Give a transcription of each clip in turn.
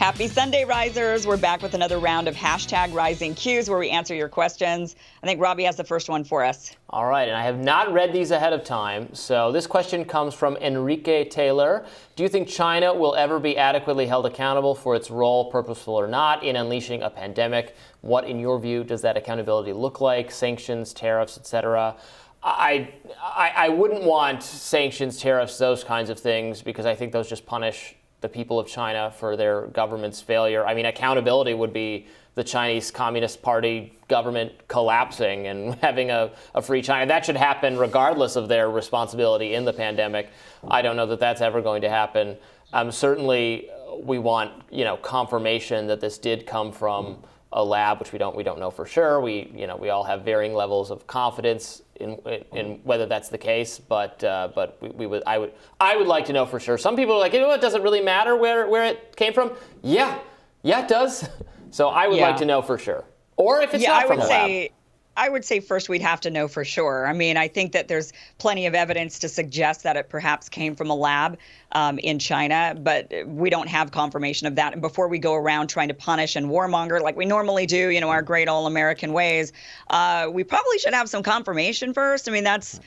Happy Sunday, Risers. We're back with another round of #RisingQs where we answer your questions. I think Robbie has the first one for us. All right, and I have not read these ahead of time. So this question comes from Enrique Taylor. Do you think China will ever be adequately held accountable for its role, purposeful or not, in unleashing a pandemic? What, in your view, does that accountability look like? Sanctions, tariffs, etc.? I wouldn't want sanctions, tariffs, those kinds of things, because I think those just punish the people of China for their government's failure. I mean, accountability would be the Chinese Communist Party government collapsing and having a free China. That should happen regardless of their responsibility in the pandemic. I don't know that that's ever going to happen. Certainly, we want confirmation that this did come from a lab, which we don't know for sure. We all have varying levels of confidence in whether that's the case, but I would like to know for sure. Some people are like, it doesn't really matter where it came from. Yeah, it does. So I would like to know for sure. Or if it's not from a lab. I would say first we'd have to know for sure. I mean, I think that there's plenty of evidence to suggest that it perhaps came from a lab in China, but we don't have confirmation of that. And before we go around trying to punish and warmonger like we normally do, our great all-American ways, we probably should have some confirmation first. I mean, that's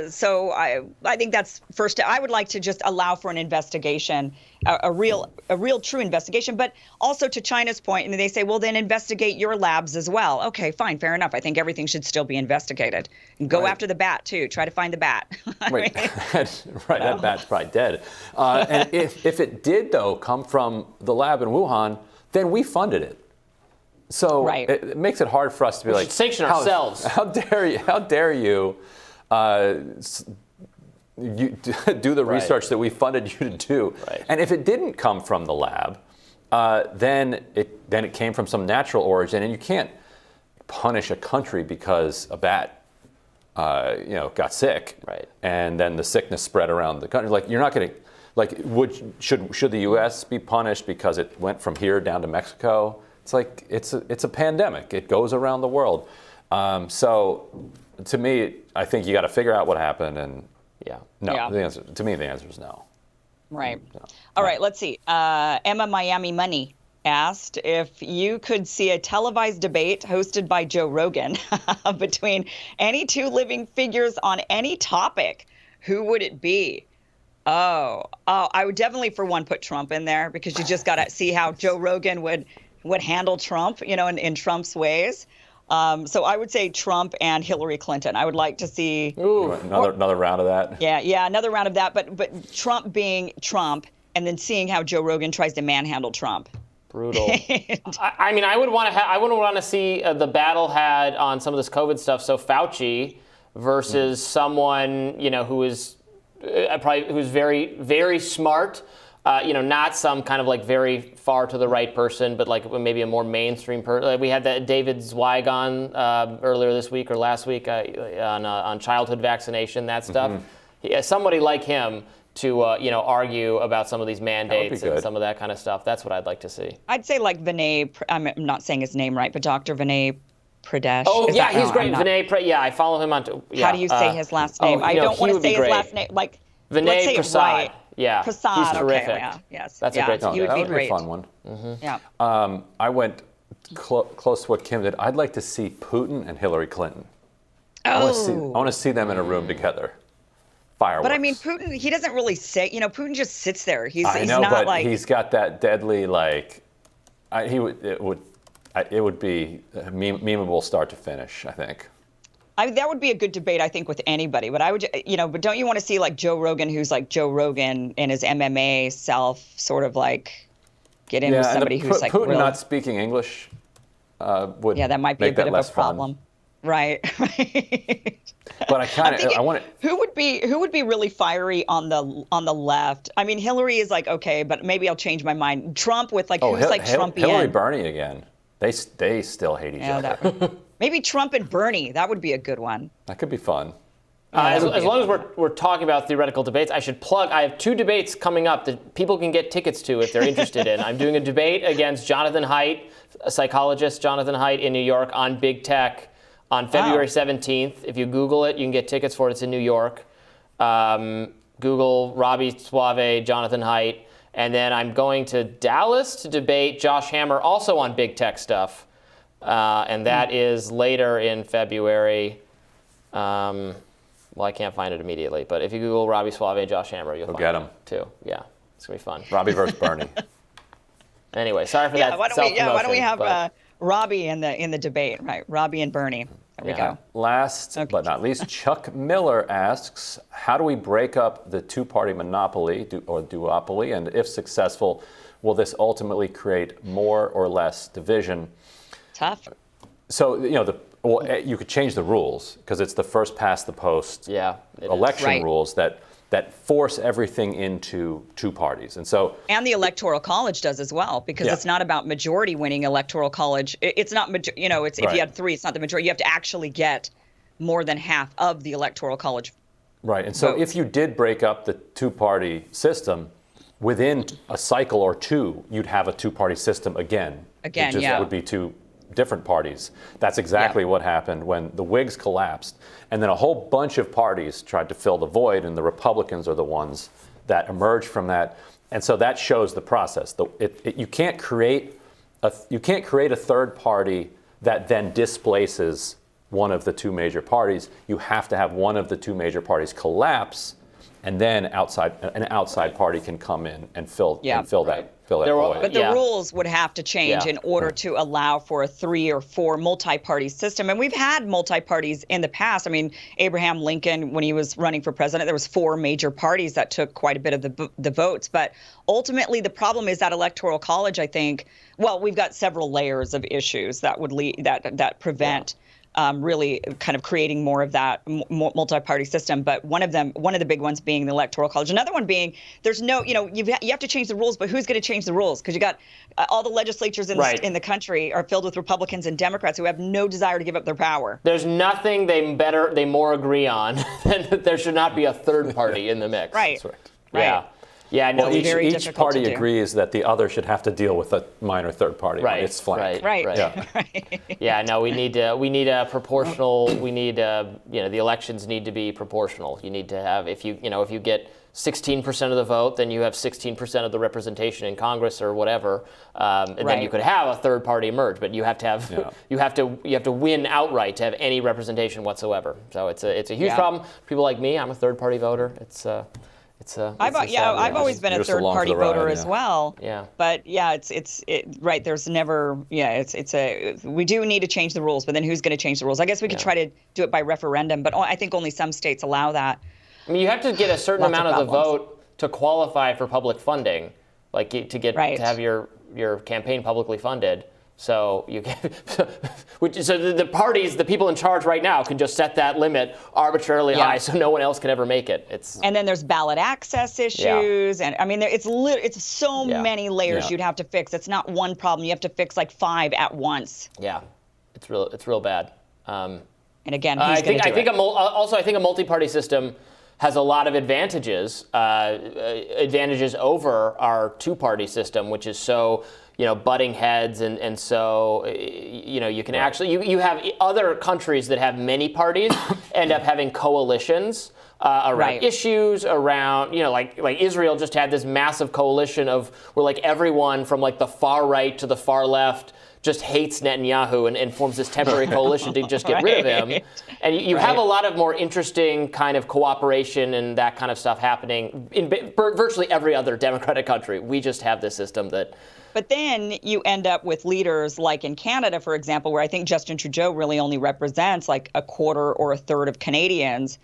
so I think that's first. I would like to just allow for an investigation, a real true investigation, but also to China's point, and they say, well, then investigate your labs as well. Okay, fine, fair enough. I think everything should still be investigated. And go after the bat too. Try to find the bat. Right, that bat's probably dead. And if it did though come from the lab in Wuhan, then we funded it. So it makes it hard for us to be like, sanction ourselves. How dare you? You do the research that we funded you to do. Right. And if it didn't come from the lab, then it came from some natural origin, and you can't punish a country because a bat got sick. Right. And then the sickness spread around the country. Like, you're not going to should the US be punished because it went from here down to Mexico? It's like it's a pandemic. It goes around the world. So to me, I think you got to figure out what happened, and the answer is no. Right. All right, let's see. Emma Miami Money asked if you could see a televised debate hosted by Joe Rogan between any two living figures on any topic, who would it be? Oh, I would definitely, for one, put Trump in there, because you just got to see how Joe Rogan would handle Trump, in Trump's ways. So I would say Trump and Hillary Clinton. I would like to see another round of that. Yeah, another round of that. But Trump being Trump, and then seeing how Joe Rogan tries to manhandle Trump. Brutal. I mean, I would want to see the battle had on some of this COVID stuff. So Fauci versus someone who's very, very smart. Not some kind of like very far to the right person, but like maybe a more mainstream person. Like we had that David Zweig on earlier this week or last week on childhood vaccination, that stuff. Somebody like him to argue about some of these mandates and some of that kind of stuff. That's what I'd like to see. I'd say like Vinay. I'm not saying his name right, but Dr. Vinay Pradesh. Oh yeah, he's great. I follow him on. How do you say his last name? I don't want to say his last name. Like Vinay Prasad. Right. Yeah, Prasad, he's terrific. Okay, yes. That's a great one. That would be be a fun one. Mm-hmm. Yeah. I went close to what Kim did. I'd like to see Putin and Hillary Clinton. I want to see them in a room together. Fireworks. But I mean, Putin, he doesn't really say. Putin just sits there. He's not like, he's got that deadly it would be a memeable start to finish, I think. That would be a good debate, I think, with anybody. But I would, but don't you want to see like Joe Rogan, who's like Joe Rogan in his MMA self, sort of like get in with somebody who's like Putin not speaking English would that might be a bit of a problem. Fun. Right. But I want to. Who would be really fiery on the left? I mean, Hillary is like okay, but maybe I'll change my mind. Trump with like who's like Trumpian? Hillary, Bernie again. They still hate each other. Maybe Trump and Bernie. That would be a good one. That could be fun. As long as we're talking about theoretical debates, I should plug. I have 2 debates coming up that people can get tickets to if they're interested in. I'm doing a debate against Jonathan Haidt, a psychologist, Jonathan Haidt in New York, on big tech on February 17th. If you Google it, you can get tickets for it. It's in New York. Google Robbie Suave, Jonathan Haidt. And then I'm going to Dallas to debate Josh Hammer, also on big tech stuff. And that is later in February. Well, I can't find it immediately, but if you Google Robbie Suave and Josh Hammer, you'll find get it him too. Yeah, it's going to be fun. Robbie versus Bernie. Anyway, sorry for that self-promotion. Why don't we have Robbie in the debate, right? Robbie and Bernie. There we go. Last but not least, Chuck Miller asks, how do we break up the two-party monopoly or duopoly? And if successful, will this ultimately create more or less division? Tough. So, you could change the rules because it's the first past the post election rules that force everything into two parties. And the Electoral College does as well, because it's not about majority winning Electoral College. It's not, if you had 3, it's not the majority. You have to actually get more than half of the Electoral College. Right. And so if you did break up the two-party system, within a cycle or two, you'd have a two-party system again. It would be two different parties. That's exactly what happened when the Whigs collapsed. And then a whole bunch of parties tried to fill the void, and the Republicans are the ones that emerged from that. And so that shows the process. You can't create a third party that then displaces one of the two major parties. You have to have one of the two major parties collapse, and then an outside party can come in and fill that void. But the rules would have to change in order to allow for a 3 or 4 multi-party system. And we've had multi-parties in the past. I mean, Abraham Lincoln, when he was running for president, there was 4 major parties that took quite a bit of the votes. But ultimately, the problem is that Electoral College, I think, we've got several layers of issues that would that prevent really kind of creating more of that multi-party system. But one of the big ones being the Electoral College. Another one being there's no, you have to change the rules, but who's going to change the rules? Because you got all the legislatures in the country are filled with Republicans and Democrats who have no desire to give up their power. There's nothing they more agree on than that there should not be a third party in the mix. Right. That's right. Yeah. Yeah, no, each party agrees that the other should have to deal with a minor third party on its flank. Right. Yeah, no, we need a proportional. We need the elections need to be proportional. You need to have if you get 16% of the vote, then you have 16% of the representation in Congress or whatever, and then you could have a third party emerge. But you have to have you have to win outright to have any representation whatsoever. So it's a huge problem. People like me, I'm a third party voter. I've always been a third party voter as well. Yeah. But right. There's never. We do need to change the rules, but then who's going to change the rules? I guess we could try to do it by referendum, but I think only some states allow that. I mean, you have to get a certain amount of the vote to qualify for public funding, like to have your campaign publicly funded. So the parties, the people in charge right now, can just set that limit arbitrarily high, so no one else can ever make it. And then there's ballot access issues, and I mean, it's so many layers you'd have to fix. It's not one problem; you have to fix like 5 at once. Yeah, it's real bad. And again, I think a multi-party system has a lot of advantages over our two-party system, which is so butting heads, and so you can actually you have other countries that have many parties end up having coalitions around issues around like Israel just had this massive coalition where like everyone from like the far right to the far left just hates Netanyahu and forms this temporary coalition to just get rid of him. And you have a lot of more interesting kind of cooperation and that kind of stuff happening in virtually every other democratic country. We just have this system that. But then you end up with leaders like in Canada, for example, where I think Justin Trudeau really only represents like a quarter or a third of Canadians.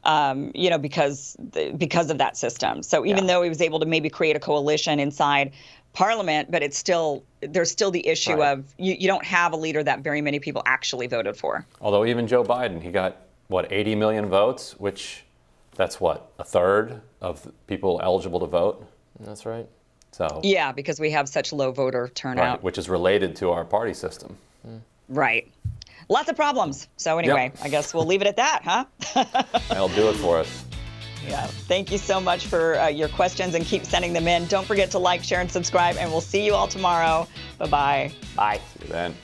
Because of that system. So even though he was able to maybe create a coalition inside Parliament, but there's still the issue of you don't have a leader that very many people actually voted for. Although even Joe Biden, he got 80 million votes, which that's a third of people eligible to vote. That's right. So because we have such low voter turnout, which is related to our party system. Right. Lots of problems. So anyway, I guess we'll leave it at that, huh? That'll do it for us. Yeah. Thank you so much for your questions, and keep sending them in. Don't forget to like, share, and subscribe, and we'll see you all tomorrow. Bye-bye. Bye. See you then.